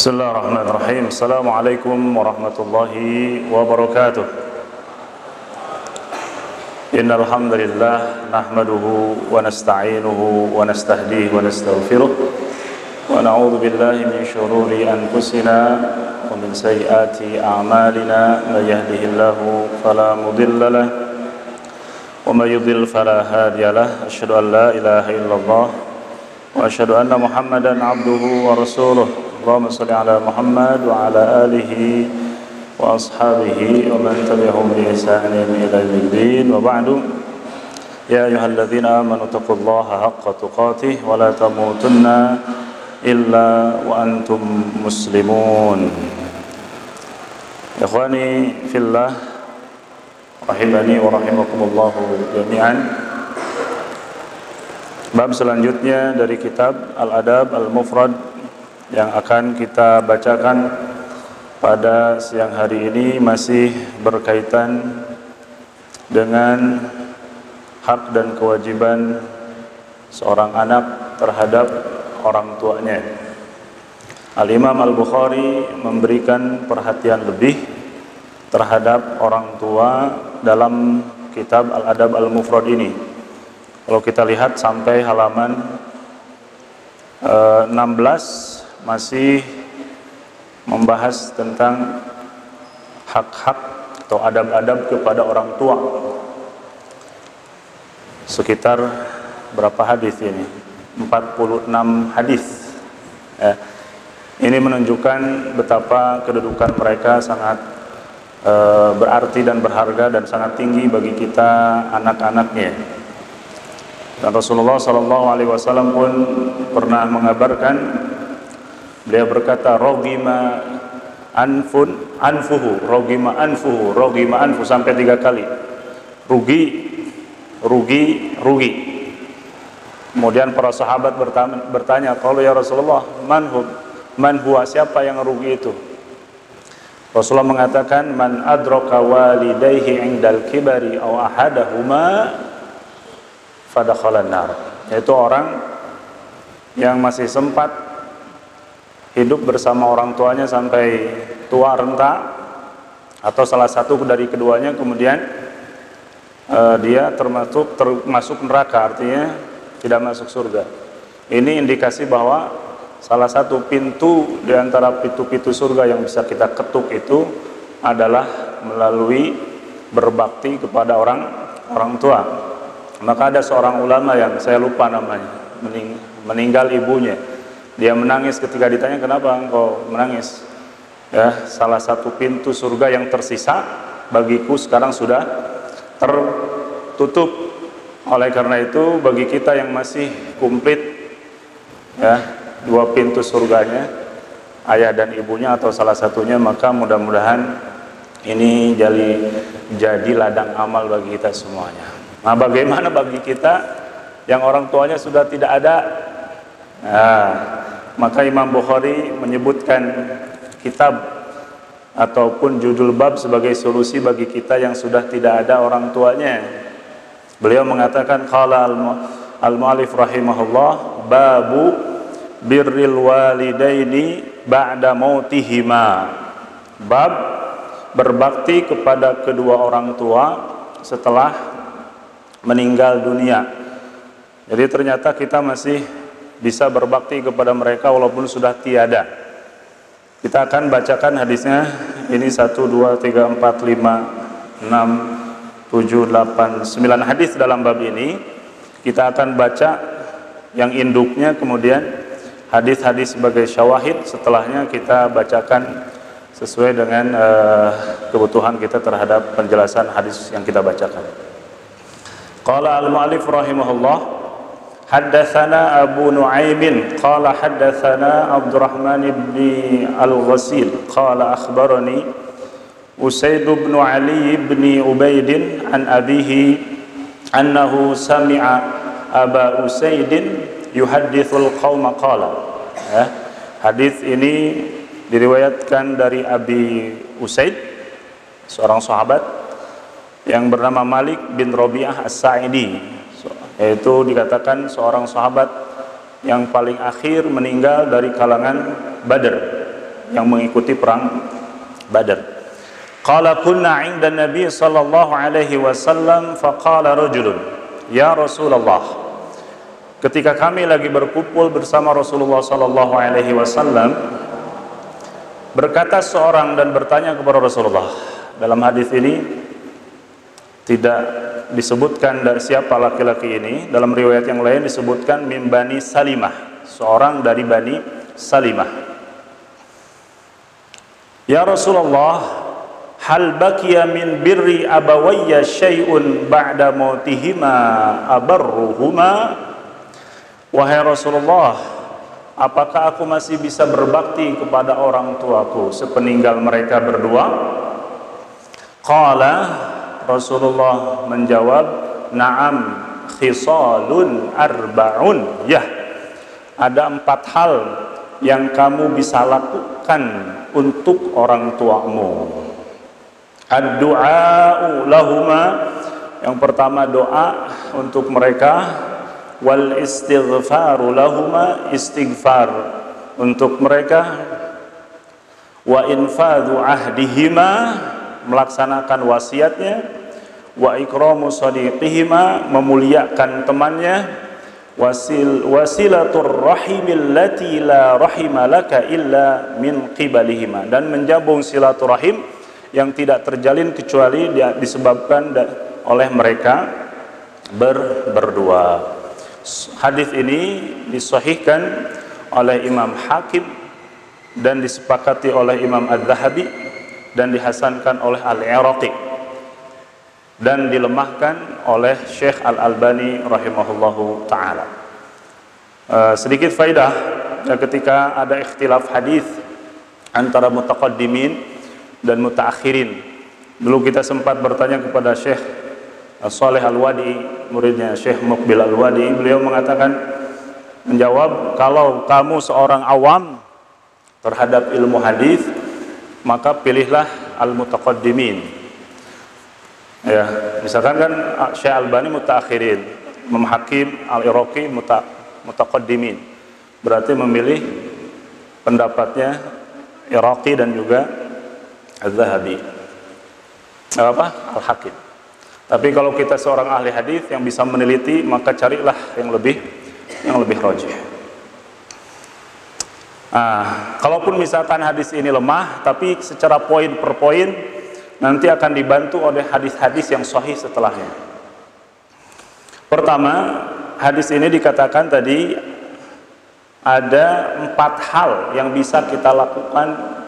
Bismillahirrahmanirrahim. Assalamualaikum warahmatullahi wabarakatuh. Innal hamdalillah nahmaduhu wa nasta'inuhu wa nastahdihi wa nastaghfiruh wa na'udzu billahi min shururi anfusina wa min sayyiati a'malina. May yahdihillahu fala mudilla lahu wa may yudlil fala hadiya lahu. Asyhadu an la ilaha illallah wa asyhadu anna Muhammadan 'abduhu wa rasuluh. Allahumma shalli ala Muhammad wa ala alihi wa ashabihi wa man tabi'ahum bi ihsanin ila yaumiddin. Wa ba'du. Ya ayyuhalladzina amanu taqullaha haqqa tuqatih wa la tamutunna illa wa antum muslimun. Ikhwani fillah, rahimani wa rahimakumullahu jami'an. Bab selanjutnya dari kitab Al-Adab Al-Mufrad yang akan kita bacakan pada siang hari ini masih berkaitan dengan hak dan kewajiban seorang anak terhadap orang tuanya. Al-Imam Al-Bukhari memberikan perhatian lebih terhadap orang tua dalam kitab Al-Adab Al-Mufrad ini. Kalau kita lihat sampai halaman 16 masih membahas tentang hak-hak atau adab-adab kepada orang tua. Sekitar berapa hadis ini? 46 hadis. Ini menunjukkan betapa kedudukan mereka sangat berarti dan berharga dan sangat tinggi bagi kita anak-anaknya. Dan Rasulullah SAW pun pernah mengabarkan, beliau berkata, rogima anfuhu, rogima anfu sampai 3 kali. Rugi. Kemudian para sahabat bertanya, kalau ya Rasulullah, man huwa, siapa yang rugi itu? Rasulullah mengatakan, man adraka walidayhi indal kibari aw ahadahuma fadakhalan nar. Yaitu orang yang masih sempat hidup bersama orang tuanya sampai tua renta atau salah satu dari keduanya, kemudian dia termasuk neraka, artinya tidak masuk surga. Ini indikasi bahwa salah satu pintu di antara pintu-pintu surga yang bisa kita ketuk itu adalah melalui berbakti kepada orang tua. Maka ada seorang ulama yang saya lupa namanya, meninggal ibunya. Dia menangis ketika ditanya, kenapa engkau menangis? Ya, salah satu pintu surga yang tersisa bagiku sekarang sudah tertutup. Oleh karena itu, bagi kita yang masih komplit, ya, 2 pintu surganya, ayah dan ibunya atau salah satunya, maka mudah-mudahan ini jadi ladang amal bagi kita semuanya. Nah, bagaimana bagi kita yang orang tuanya sudah tidak ada? Nah, maka Imam Bukhari menyebutkan kitab ataupun judul bab sebagai solusi bagi kita yang sudah tidak ada orang tuanya. Beliau mengatakan, qala al-mu'allif rahimahullah, babu birril walidaini ba'da mautihima. Bab berbakti kepada kedua orang tua setelah meninggal dunia. Jadi ternyata kita masih bisa berbakti kepada mereka walaupun sudah tiada. Kita akan bacakan hadisnya. Ini 1, 2, 3, 4, 5, 6, 7, 8, 9 hadis dalam bab ini. Kita akan baca yang induknya, kemudian hadis-hadis sebagai syawahid. Setelahnya kita bacakan sesuai dengan kebutuhan kita terhadap penjelasan hadis yang kita bacakan. Qala al-mu'allif rahimahullah, haddatsana Abu Nu'aim qala haddatsana Abdurrahman ibn al-Ghasil qala akhbarani Usaid ibn Ali ibn Ubaid an abihi annahu sami'a Aba Usaid yuhaddithul qauma qala. Hadis ini diriwayatkan dari Abi Usaid, seorang sahabat yang bernama Malik bin Rabi'ah As-Sa'idi, yaitu dikatakan seorang sahabat yang paling akhir meninggal dari kalangan Badr. yang mengikuti perang Badar. Qala kunna 'inda Nabi sallallahu alaihi wasallam faqala rajulun, ya Rasulullah. Ketika kami lagi berkumpul bersama Rasulullah sallallahu alaihi wasallam, berkata seorang dan bertanya kepada Rasulullah. Dalam hadis ini tidak disebutkan dari siapa laki-laki ini. Dalam riwayat yang lain disebutkan min Bani Salimah, seorang dari Bani Salimah. Ya Rasulullah, hal baqiya min birri abawayya syai'un ba'da mautihima abarruhuma? Wahai Rasulullah, apakah aku masih bisa berbakti kepada orang tuaku sepeninggal mereka berdua? Qala, Rasulullah menjawab, na'am khisalun arba'un. Ya, ada 4 hal yang kamu bisa lakukan untuk orang tuamu. Ad-du'a'u lahuma, yang pertama doa untuk mereka. Wal istighfaru lahuma, istighfar untuk mereka. Wa infadhu ahdihima, melaksanakan wasiatnya. Wa ikramu sadiqihima, memuliakan temannya. Wasilatur rahimil lati la rahima laka illa min qibalihima, dan menjabung silaturahim yang tidak terjalin kecuali disebabkan oleh mereka berdua. Hadis ini disahihkan oleh Imam Hakim dan disepakati oleh Imam Az-Zahabi dan dihasankan oleh Al-Iraqi dan dilemahkan oleh Syekh Al-Albani rahimahullahu ta'ala. Sedikit faidah, ketika ada ikhtilaf hadis antara mutaqaddimin dan mutaakhirin. Dulu kita sempat bertanya kepada Syekh Saleh Al-Wadi, muridnya Syekh Muqbil Al-Wadi. Beliau mengatakan, menjawab, kalau kamu seorang awam terhadap ilmu hadis, maka pilihlah al-mutaqaddimin. Ya, misalkan kan Syekh Al-Albani mutaakhirin, Imam Hakim Al-Iraqi mutaqaddimin. Berarti memilih pendapatnya Iraqi dan juga Az-Zahabi. Apa? Al-Hakim. Tapi kalau kita seorang ahli hadis yang bisa meneliti, maka carilah yang lebih rajih. Kalaupun misalkan hadis ini lemah, tapi secara poin per poin nanti akan dibantu oleh hadis-hadis yang sahih setelahnya. Pertama, hadis ini dikatakan tadi ada 4 hal yang bisa kita lakukan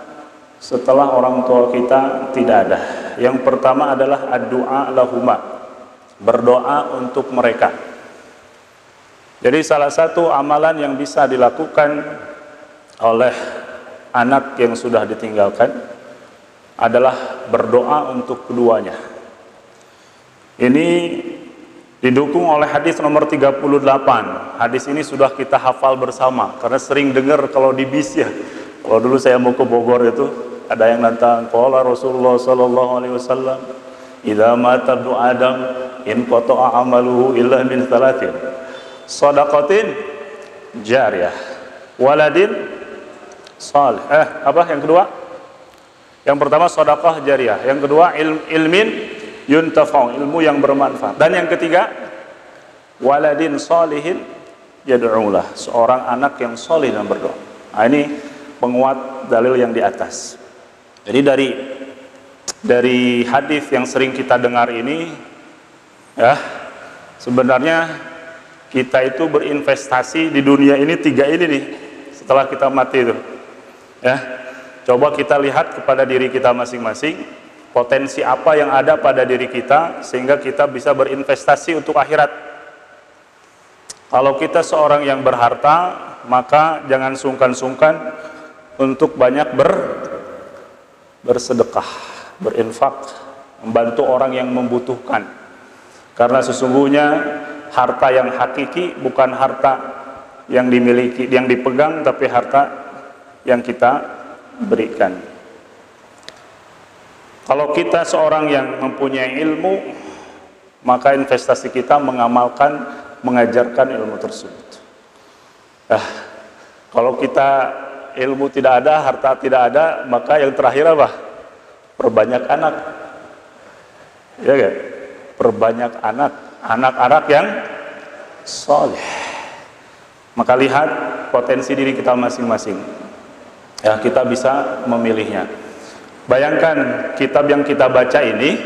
setelah orang tua kita tidak ada. Yang pertama adalah ad-du'a lahuma, berdoa untuk mereka. Jadi salah satu amalan yang bisa dilakukan oleh anak yang sudah ditinggalkan adalah berdoa untuk keduanya. Ini didukung oleh hadis nomor 38. Hadis ini sudah kita hafal bersama karena sering dengar kalau di bis ya. Kalau dulu saya mau ke Bogor itu ada yang nantang, qala Rasulullah sallallahu alaihi wasallam, idza mata ibnu Adam in qata'a amaluhu illa min 3, shadaqatin jariyah, waladin salih. Apa yang kedua? Yang pertama sedekah jariyah, yang kedua ilmin yuntafa'u, ilmu yang bermanfaat, dan yang ketiga waladin salihin yad'ulah, seorang anak yang salih dan berdoa. Nah, ini penguat dalil yang di atas. Jadi dari hadis yang sering kita dengar ini, ya, sebenarnya kita itu berinvestasi di dunia ini 3 ini nih setelah kita mati itu, ya. Coba kita lihat kepada diri kita masing-masing, potensi apa yang ada pada diri kita sehingga kita bisa berinvestasi untuk akhirat. Kalau kita seorang yang berharta, maka jangan sungkan-sungkan untuk banyak bersedekah, berinfak, membantu orang yang membutuhkan. Karena sesungguhnya harta yang hakiki bukan harta yang dimiliki, yang dipegang, tapi harta yang kita berikan. Kalau kita seorang yang mempunyai ilmu, maka investasi kita mengamalkan, mengajarkan ilmu tersebut. Kalau kita ilmu tidak ada, harta tidak ada, maka yang terakhir apa? Perbanyak anak. Ya kan? Perbanyak anak, anak-anak yang soleh. Maka lihat potensi diri kita masing-masing. Ya, kita bisa memilihnya. Bayangkan kitab yang kita baca ini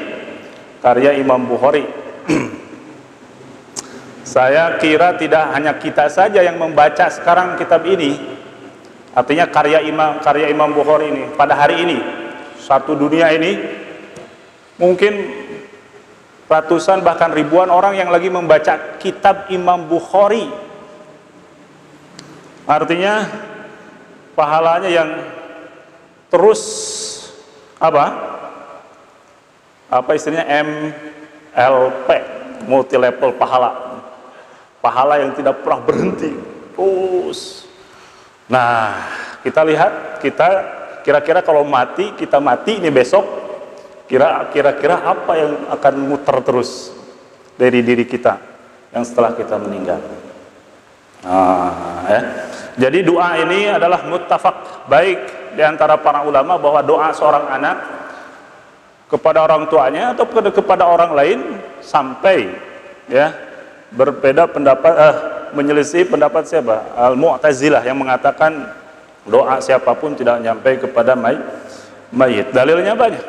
karya Imam Bukhari. Saya kira tidak hanya kita saja yang membaca sekarang kitab ini. Artinya karya Imam Bukhari ini pada hari ini, satu dunia ini mungkin ratusan bahkan ribuan orang yang lagi membaca kitab Imam Bukhari. Artinya pahalanya yang terus apa istilahnya MLP, multi level pahala yang tidak pernah berhenti terus. Nah, kita lihat, kita kira-kira kalau kita mati ini besok, kira-kira apa yang akan muter terus dari diri kita yang setelah kita meninggal. Ya. Jadi doa ini adalah muttafaq baik di antara para ulama bahwa doa seorang anak kepada orang tuanya atau kepada orang lain sampai ya berbeda pendapat, menyelisih pendapat siapa? Al-Mu'tazilah yang mengatakan doa siapapun tidak nyampe kepada mayit. Dalilnya banyak.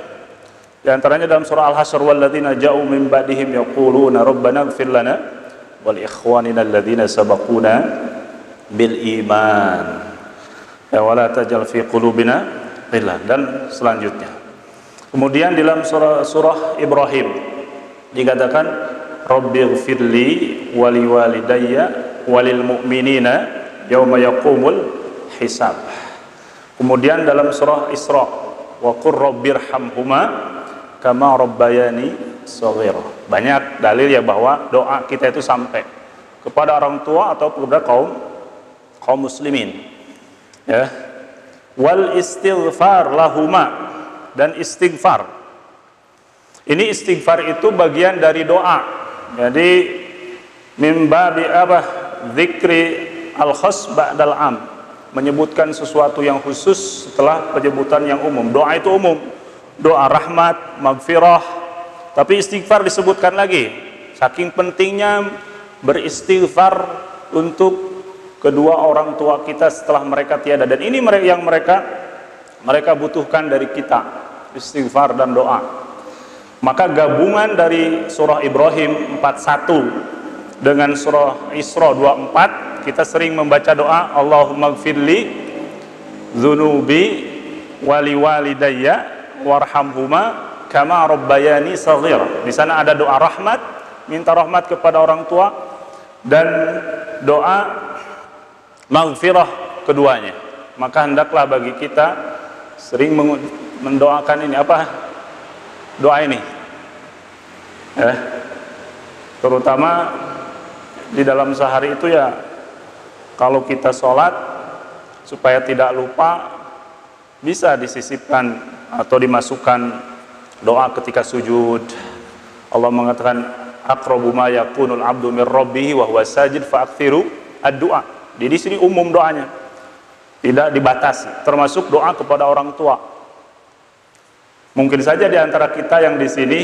Di antaranya dalam surah Al-Hasyr, walladzina ja'u min ba'dihim yaquluna rabbana ighfir lana wal ikhwanina alladzina sabaquna bil iman wa la tajal fi qulubina ghillan, dan selanjutnya. Kemudian dalam surah Ibrahim dikatakan rabbighfirli wali walidayya walil mu'minina yauma yaqumul hisab. Kemudian dalam surah Isra wa qur rabbirhamhuma kama rabbayani shaghira. Banyak dalil ya bahwa doa kita itu sampai kepada orang tua atau kepada kaum muslimin. Ya. Wal istighfar lahuma, dan istighfar. Ini istighfar itu bagian dari doa. Jadi mimba bi dzikri al-khas ba'dal am, menyebutkan sesuatu yang khusus setelah penyebutan yang umum. Doa itu umum, doa rahmat, maghfirah, tapi istighfar disebutkan lagi. Saking pentingnya beristighfar untuk kedua orang tua kita setelah mereka tiada, dan ini yang mereka butuhkan dari kita, istighfar dan doa. Maka gabungan dari surah Ibrahim 41 dengan surah Isra 24, kita sering membaca doa Allahumma gfirli dzunubi wali walidayya warhamhuma kama rabbayani shaghira. Di sana ada doa rahmat, minta rahmat kepada orang tua, dan doa maghfirah keduanya. Maka hendaklah bagi kita sering mendoakan ini, doa ini terutama di dalam sehari itu ya, kalau kita sholat supaya tidak lupa, bisa disisipkan atau dimasukkan doa ketika sujud. Allah mengatakan aqrabu ma yakunul abdu min rabbih wa huwa sajid fa'akthiru ad-du'a. Di sini umum doanya, tidak dibatasi, termasuk doa kepada orang tua. Mungkin saja di antara kita yang di sini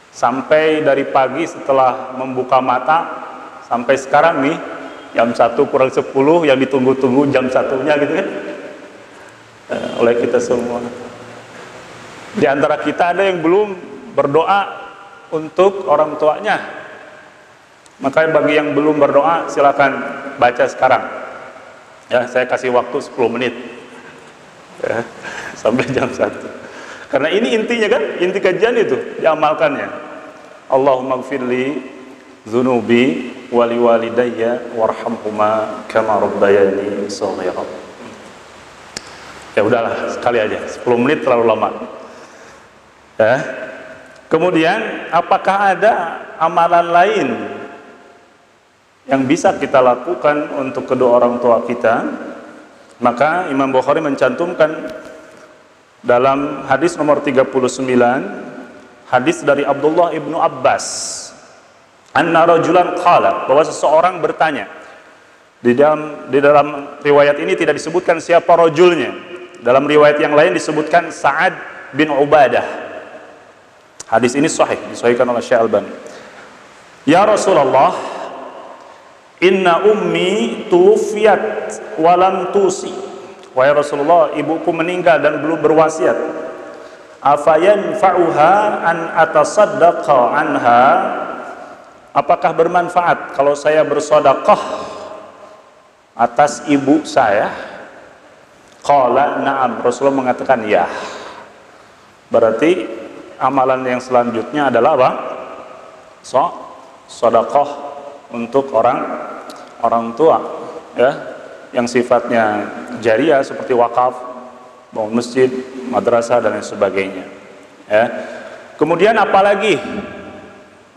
sampai dari pagi setelah membuka mata sampai sekarang nih jam 1 kurang 10 yang ditunggu-tunggu jam 1-nya gitu kan, oleh kita semua. Di antara kita ada yang belum berdoa untuk orang tuanya. Maka bagi yang belum berdoa silakan baca sekarang. Ya, saya kasih waktu 10 menit. Ya, sampai jam 1. Karena ini intinya kan, inti kajian itu diamalkannya. Allahumma gfirli dzunubi wali walidayya warhamhuma kama rabbayani shaghira. Ya udahlah, sekali aja. 10 menit terlalu lama. Ya. Kemudian apakah ada amalan lain yang bisa kita lakukan untuk kedua orang tua kita? Maka Imam Bukhari mencantumkan dalam hadis nomor 39, hadis dari Abdullah ibnu Abbas, anna rajulan qala, bahwa seseorang bertanya, Di dalam riwayat ini tidak disebutkan siapa rajulnya. Dalam riwayat yang lain disebutkan Sa'ad bin Ubadah. Hadis ini sahih, disahihkan oleh Syekh Albani. Ya Rasulullah, inna ummi tuwfiyat walam tusi. Wahai Rasulullah, ibuku meninggal dan belum berwasiat. Afayanfa'uha an atasaddaqa anha? Apakah bermanfaat kalau saya bersedekah atas ibu saya? Qala na'am. Rasulullah mengatakan ya. Berarti amalan yang selanjutnya adalah apa? Sedekah untuk orang tua, ya, yang sifatnya jariah seperti wakaf, bangun masjid, madrasah dan lain sebagainya, ya. Kemudian apalagi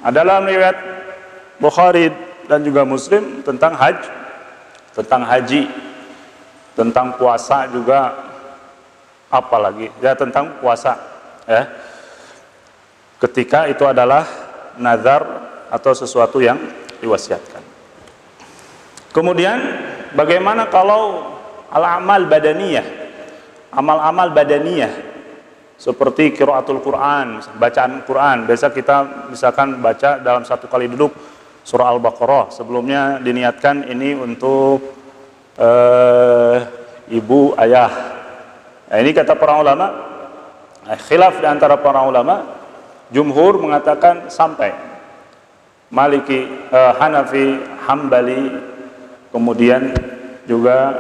adalah riwayat Bukhari dan juga Muslim tentang haji, tentang puasa juga, apalagi ya tentang puasa, ya, ketika itu adalah nazar atau sesuatu yang diwasiatkan. Kemudian bagaimana kalau al-amal badaniyah, amal-amal badaniyah seperti qiraatul Quran, bacaan Quran. Biasa kita misalkan baca dalam satu kali duduk surah Al-Baqarah, sebelumnya diniatkan ini untuk ibu, ayah. Nah, ini kata para ulama, khilaf di antara para ulama. Jumhur mengatakan sampai, Maliki, Hanafi, Hambali, kemudian juga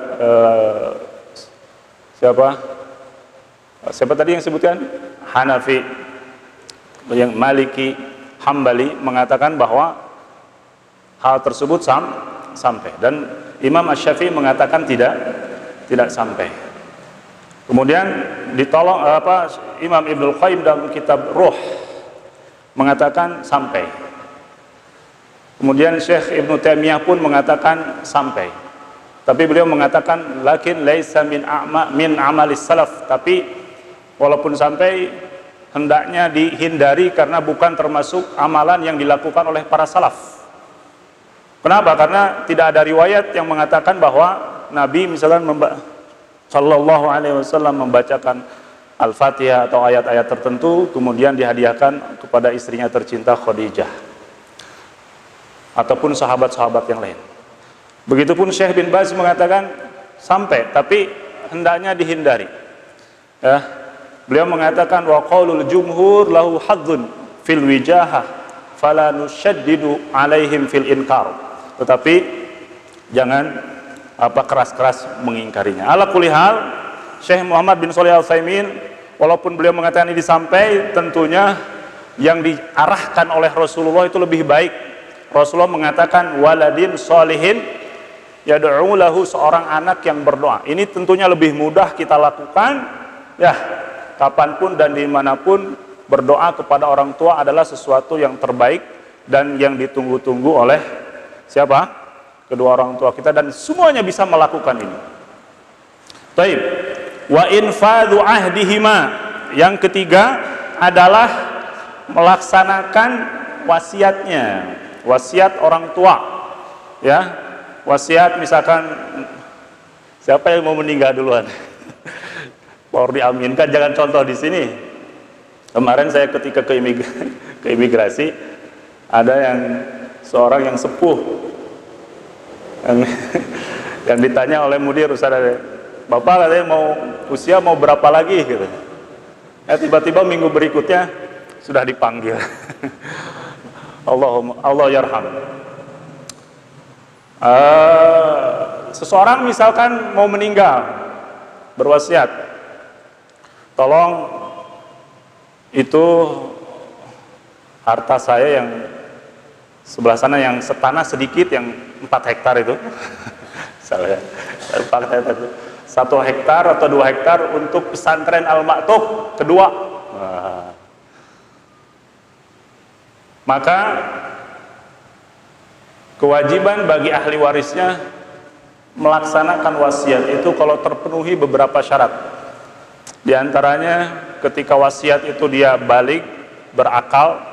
siapa tadi yang sebutkan? Hanafi, yang Maliki, Hambali mengatakan bahwa hal tersebut sampai, dan Imam Asy-Syafi'i mengatakan tidak sampai. Kemudian ditolong Imam Ibnul Qayyim dalam kitab Ruh mengatakan sampai. Kemudian Syekh Ibnu Taimiyah pun mengatakan sampai. Tapi beliau mengatakan lakin laisa min amalis salaf, tapi walaupun sampai hendaknya dihindari karena bukan termasuk amalan yang dilakukan oleh para salaf. Kenapa? Karena tidak ada riwayat yang mengatakan bahwa Nabi misalkan sallallahu alaihi wasallam membacakan Al-Fatihah atau ayat-ayat tertentu kemudian dihadiahkan kepada istrinya tercinta Khadijah ataupun sahabat-sahabat yang lain. Begitupun Syekh bin Baz mengatakan sampai, tapi hendaknya dihindari, ya. Beliau mengatakan wa qaulul jumhur lahu hadzun fil wijahah fala nushaddidu alaihim fil inkar. Tetapi jangan keras-keras mengingkarinya. Ala kulli hal, Syekh Muhammad bin Shalih Al-Utsaimin walaupun beliau mengatakan ini sampai, tentunya yang diarahkan oleh Rasulullah itu lebih baik. Rasulullah mengatakan waladin sholihin yad'u lahu, seorang anak yang berdoa. Ini tentunya lebih mudah kita lakukan, ya, kapanpun dan dimanapun. Berdoa kepada orang tua adalah sesuatu yang terbaik dan yang ditunggu-tunggu oleh siapa? Kedua orang tua kita, dan semuanya bisa melakukan ini. Taib. Wa infadhu ahdihima, yang ketiga adalah melaksanakan wasiatnya, wasiat orang tua, ya. Wasiat misalkan siapa yang mau meninggal duluan baru diaminkan, jangan contoh di sini. Kemarin saya ketika ke imigrasi, ada yang seorang yang sepuh yang ditanya oleh mudir, Ustaz, Bapak katanya usia mau berapa lagi gitu. Tiba-tiba minggu berikutnya sudah dipanggil. Allah yarham. Seseorang misalkan mau meninggal, berwasiat, tolong itu harta saya yang sebelah sana yang setanah sedikit, yang 4 hektar itu salah, 4 hektar itu, 1 hektar atau 2 hektar untuk pesantren Al-Ma'tub kedua. Maka kewajiban bagi ahli warisnya melaksanakan wasiat itu kalau terpenuhi beberapa syarat. Di antaranya ketika wasiat itu dia baligh, berakal,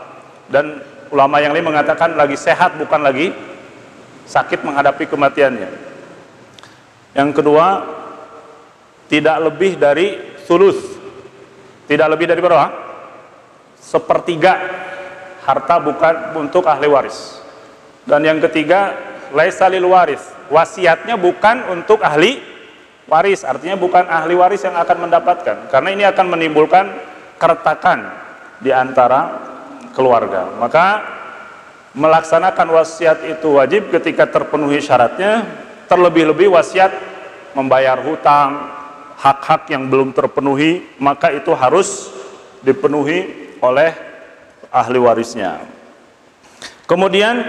dan ulama yang lain mengatakan lagi sehat, bukan lagi sakit menghadapi kematiannya. Yang kedua, tidak lebih dari sulus. Tidak lebih dari berapa? Sepertiga harta bukan untuk ahli waris. Dan yang ketiga, laisa lil waris. Wasiatnya bukan untuk ahli waris, artinya bukan ahli waris yang akan mendapatkan. Karena ini akan menimbulkan keretakan di antara keluarga. Maka melaksanakan wasiat itu wajib ketika terpenuhi syaratnya. Terlebih-lebih wasiat membayar hutang, hak-hak yang belum terpenuhi, maka itu harus dipenuhi oleh ahli warisnya. Kemudian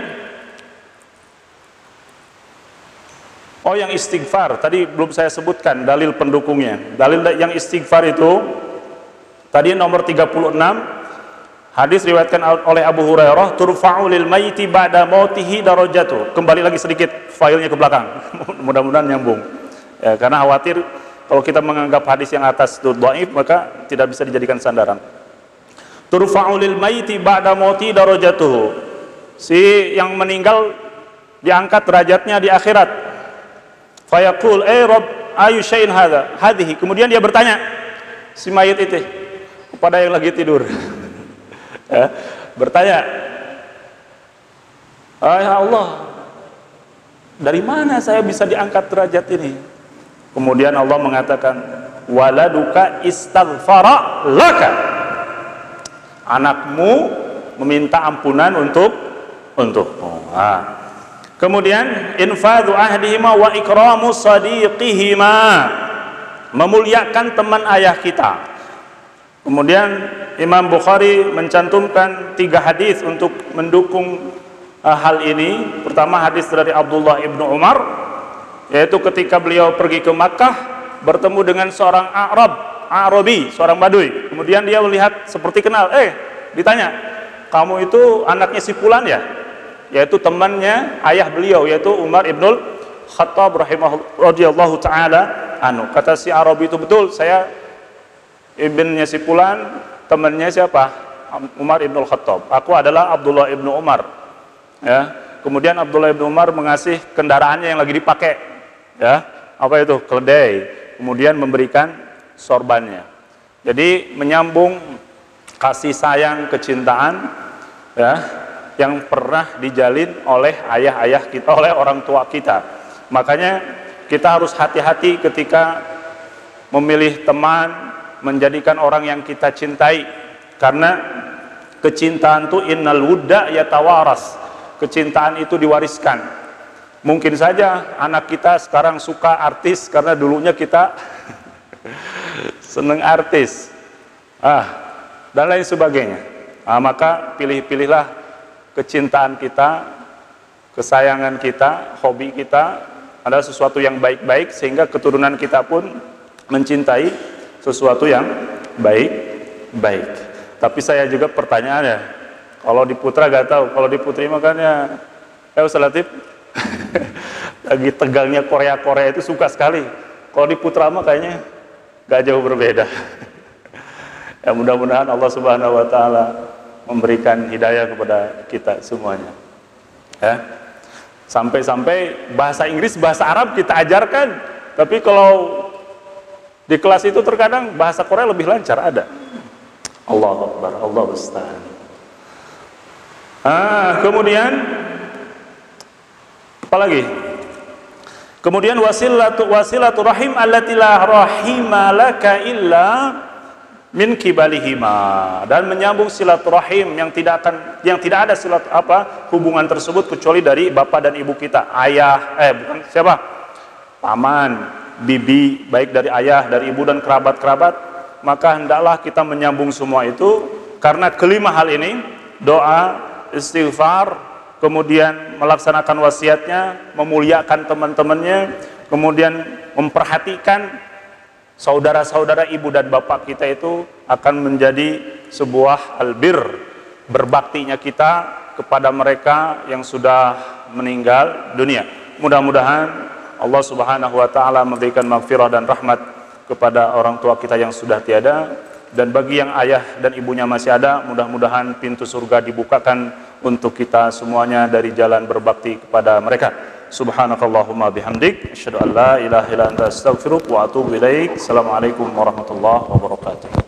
yang istighfar tadi belum saya sebutkan dalil pendukungnya. Dalil yang istighfar itu tadi nomor 36, hadis riwayatkan oleh Abu Hurairah, turfa'u lil mayyiti ba'da mautihi darajatuh. Kembali lagi sedikit filenya ke belakang. Mudah-mudahan nyambung. Ya, karena khawatir kalau kita menganggap hadis yang atas itu dhaif, maka tidak bisa dijadikan sandaran. Turfa'u lil mayyiti ba'da mautihi darajatuh. Si yang meninggal diangkat derajatnya di akhirat. Fayaqul Rabb ayu syai'in hadhihi. Kemudian dia bertanya, si mayit itu kepada yang lagi tidur. Ya, bertanya, ya Allah, dari mana saya bisa diangkat derajat ini? Kemudian Allah mengatakan, waladuka istaghfara laka. Anakmu meminta ampunan untukmu. Kemudian infadhu ahdihima wa ikramu sadiqihima, memuliakan teman ayah kita. Kemudian Imam Bukhari mencantumkan 3 hadis untuk mendukung hal ini. Pertama, hadis dari Abdullah ibnu Umar, yaitu ketika beliau pergi ke Makkah bertemu dengan seorang Arabi, seorang Badui. Kemudian dia melihat seperti kenal. Ditanya, kamu itu anaknya si Fulan ya? Yaitu temannya ayah beliau, yaitu Umar ibnul Khattab radhiyallahu taala anhu. Kata si Arabi itu, betul, saya ibnnya si Fulan, temannya siapa? Umar ibnul Khattab. Aku adalah Abdullah ibnu Umar. Ya. Kemudian Abdullah ibnu Umar mengasih kendaraannya yang lagi dipakai. Ya. Apa itu? Keledai. Kemudian memberikan sorbannya. Jadi menyambung kasih sayang, kecintaan, ya, yang pernah dijalin oleh ayah-ayah kita, oleh orang tua kita. Makanya kita harus hati-hati ketika memilih teman, menjadikan orang yang kita cintai. Karena kecintaan itu innal wudda yatawaras. Kecintaan itu diwariskan. Mungkin saja anak kita sekarang suka artis karena dulunya kita seneng artis. Dan lain sebagainya. Maka pilih-pilihlah kecintaan kita, kesayangan kita, hobi kita adalah sesuatu yang baik-baik, sehingga keturunan kita pun mencintai sesuatu yang baik-baik. Tapi saya juga pertanyaannya, kalau di putra gak tahu, kalau di putri makanya Ustaz Latif lagi tegangnya Korea itu suka sekali. Kalau di putra mah kayaknya gak jauh berbeda. Ya, mudah-mudahan Allah Subhanahu wa taala memberikan hidayah kepada kita semuanya. Ya. Sampai-sampai bahasa Inggris, bahasa Arab kita ajarkan, tapi kalau di kelas itu terkadang bahasa Korea lebih lancar ada. Allahu Akbar, Allah musta'an. Kemudian apa lagi? Kemudian wasilatu rahim allati la rahima laka illa min kibalihima, dan menyambung silaturahim yang tidak ada hubungan tersebut kecuali dari bapak dan ibu kita, bukan siapa, paman, bibi, baik dari ayah, dari ibu dan kerabat-kerabat. Maka hendaklah kita menyambung semua itu, karena kelima hal ini, doa, istighfar, kemudian melaksanakan wasiatnya, memuliakan teman-temannya, kemudian memperhatikan saudara-saudara ibu dan bapak kita, itu akan menjadi sebuah albir, berbaktinya kita kepada mereka yang sudah meninggal dunia. Mudah-mudahan Allah Subhanahu wa taala memberikan maghfirah dan rahmat kepada orang tua kita yang sudah tiada, dan bagi yang ayah dan ibunya masih ada, mudah-mudahan pintu surga dibukakan untuk kita semuanya dari jalan berbakti kepada mereka. Subhanakallahumma bihamdik asyhadu an la ilaha illa anta astaghfiruka wa atubu ilaik. Assalamualaikum warahmatullahi wabarakatuh.